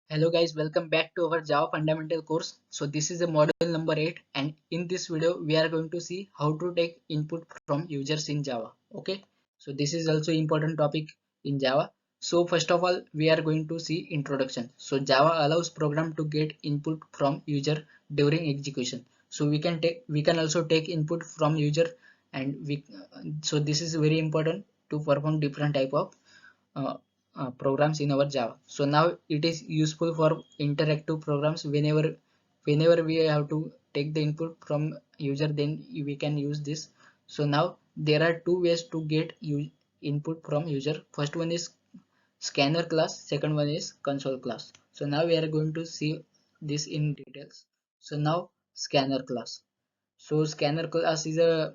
Hello guys, welcome back to our Java fundamental course. So this is a module number 8 and in this video we are going to see how to take input from users in Java. Okay, so this is also important topic in Java. So first of all we are going to see introduction. So Java allows program to get input from user during execution. So we can also take input from user and so this is very important to perform different type of uh, programs in our Java. So now it is useful for interactive programs whenever we have to take the input from user, then we can use this. So now there are two ways to get input from user. First one is scanner class, second one is console class. So now we are going to see this in details. So now scanner class. So scanner class is a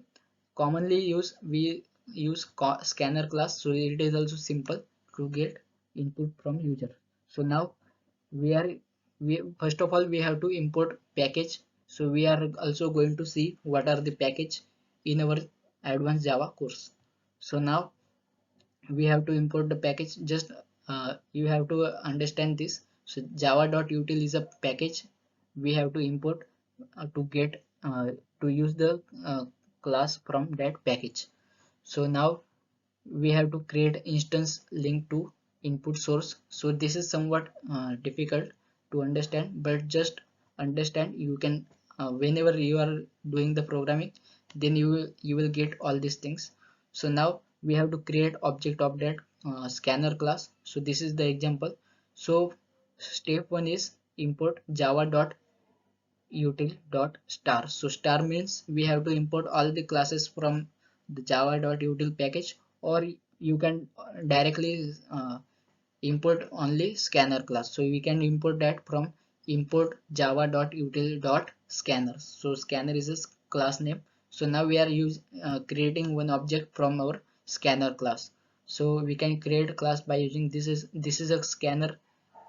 commonly used, we use scanner class, so it is also simple to get input from user. So now we are we first of all we have to import package. So we are also going to see what are the package in our advanced Java course. So now we have to import the package. Just you have to understand this. So java.util is a package we have to import to get to use the class from that package. So now we have to create instance linked to input source. So this is somewhat difficult to understand, but just understand. You can whenever you are doing the programming, then you will get all these things. So now we have to create object of that scanner class. So this is the example. So step 1 is import java.util.star. So star means we have to import all the classes from the java.util package, or you can directly import only scanner class. So we can import that from import java.util.scanner. So scanner is a class name. So now we are creating one object from our scanner class. So we can create a class by using this is a scanner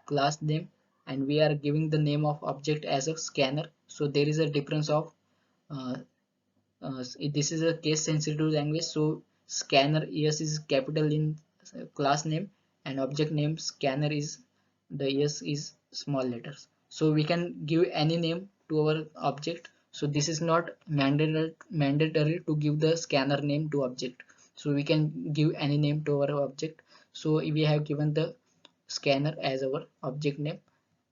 class name, and we are giving the name of object as a scanner. So there is a difference of uh, this is a case sensitive language. So scanner yes is capital in class name, and object name scanner is the yes is small letters. So we can give any name to our object. So this is not mandatory to give the scanner name to object. So we can give any name to our object. So we have given the scanner as our object name,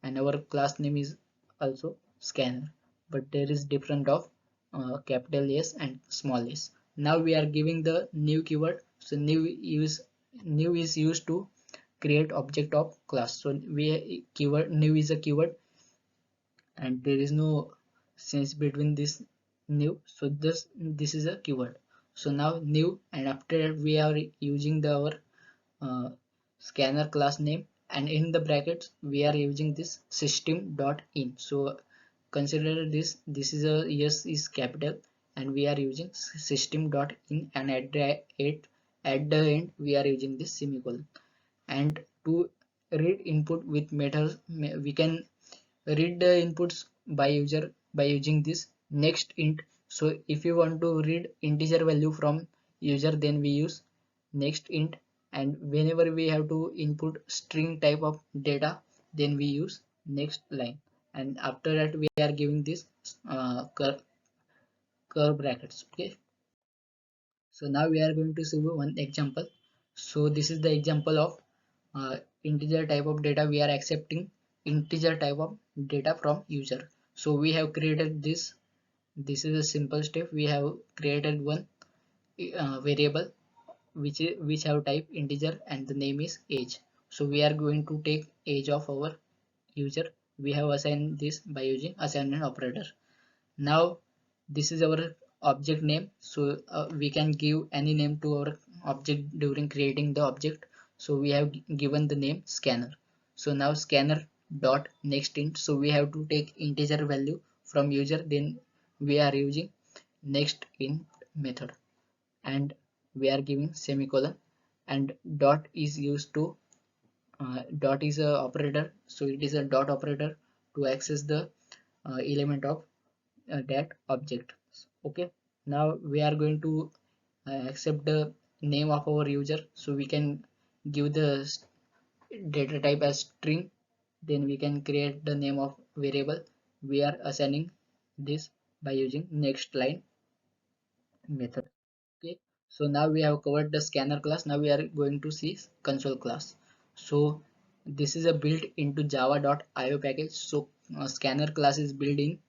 and our class name is also scanner, but there is different of capital S and small s. Now we are giving the new keyword. So new is used to create object of class. So we keyword new is a keyword, and there is no sense between this new. So this is a keyword. So now new, and after that we are using our uh, scanner class name, and in the brackets we are using this system.in. So consider this is a yes is capital, and we are using system.in, and at the end we are using this semicolon. And to read input with methods, we can read the inputs by using this next int. So if you want to read integer value from user, then we use next int, and whenever we have to input string type of data, then we use next line, and after that we are giving this curve brackets. Okay, so now we are going to see one example. So this is the example of integer type of data. We are accepting integer type of data from user. So we have created this is a simple step. We have created one variable which have type integer, and the name is age. So we are going to take age of our user. We have assigned this by using assignment operator. Now this is our object name. So we can give any name to our object during creating the object. So we have given the name scanner. So now scanner dot next int. So we have to take integer value from user, then we are using next int method, and we are giving semicolon, and dot is used to dot is a operator. So it is a dot operator to access the element of that object. Okay, now we are going to accept the name of our user. So we can give the data type as string, then we can create the name of variable. We are assigning this by using next line method. Okay, so now we have covered the scanner class. Now we are going to see console class. So this is a built into java.io package. So scanner class is built in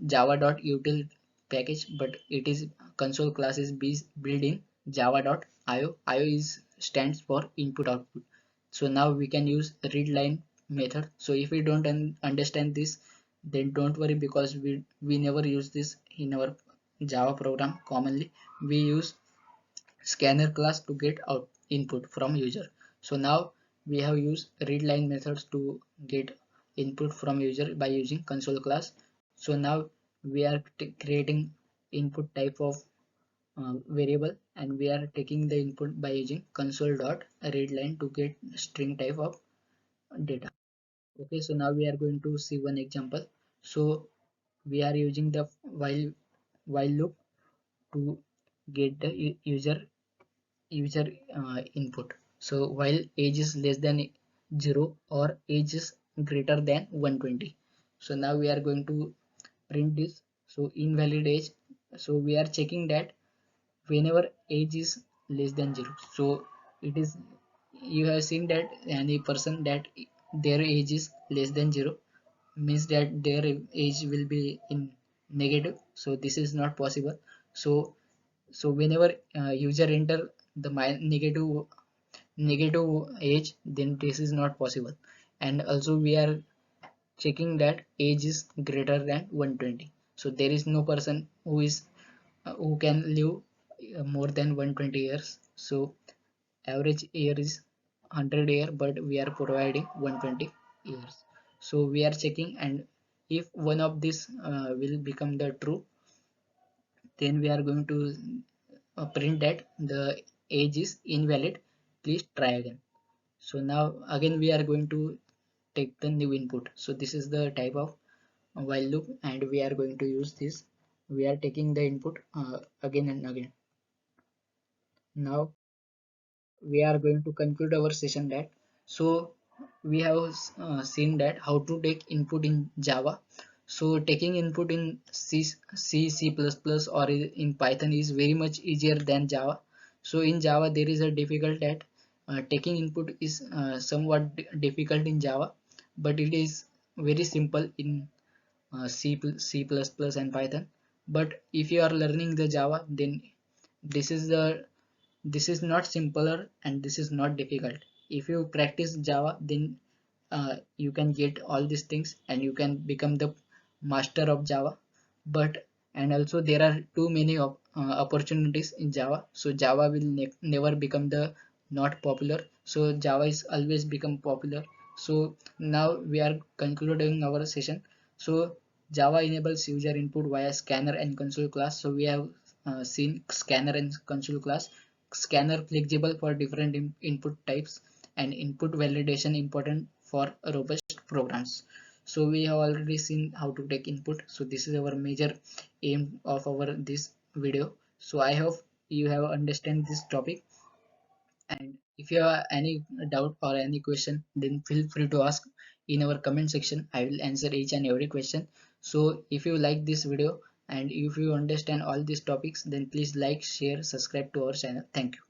java.util package, but it is console class is built in java.io. io is stands for input output. So now we can use read line method. So if we don't understand this, then don't worry, because we never use this in our java program. Commonly we use scanner class to get out input from user. So now we have used read line methods to get input from user by using console class. So now we are creating input type of variable, and we are taking the input by using console dot read line to get string type of data. Okay, so now we are going to see one example. So we are using the while loop to get the user input. So while age is less than 0 or age is greater than 120. So now we are going to print this. So invalid age, so we are checking that whenever age is less than 0, so it is, you have seen that any person that their age is less than 0 means that their age will be in negative. So this is not possible. So whenever user enter the negative age, then this is not possible. And also we are checking that age is greater than 120. So there is no person who is who can live more than 120 years. So average year is 100 year, but we are providing 120 years. So we are checking, and if one of this will become the true, then we are going to print that the age is invalid, please try again. So now again we are going to take the new input. So this is the type of while loop, and we are going to use this. We are taking the input again and again. Now we are going to conclude our session that, so we have seen that how to take input in java. So taking input in c++ or in python is very much easier than java. So in java there is a difficult that taking input is somewhat difficult in java, but it is very simple in C++ and Python. But if you are learning the Java, then this is the this is not simpler and this is not difficult. If you practice Java, then you can get all these things and you can become the master of Java. But and also there are too many opportunities in Java. So Java will never become the not popular. So Java is always become popular. So now we are concluding our session. So Java enables user input via scanner and console class. So we have seen scanner and console class. Scanner flexible for different input types, and input validation important for robust programs. So we have already seen how to take input. So this is our major aim of our this video. So I hope you have understand this topic, and if you have any doubt or any question, then feel free to ask in our comment section. I will answer each and every question. So if you like this video and if you understand all these topics, then please like, share, subscribe to our channel. Thank you.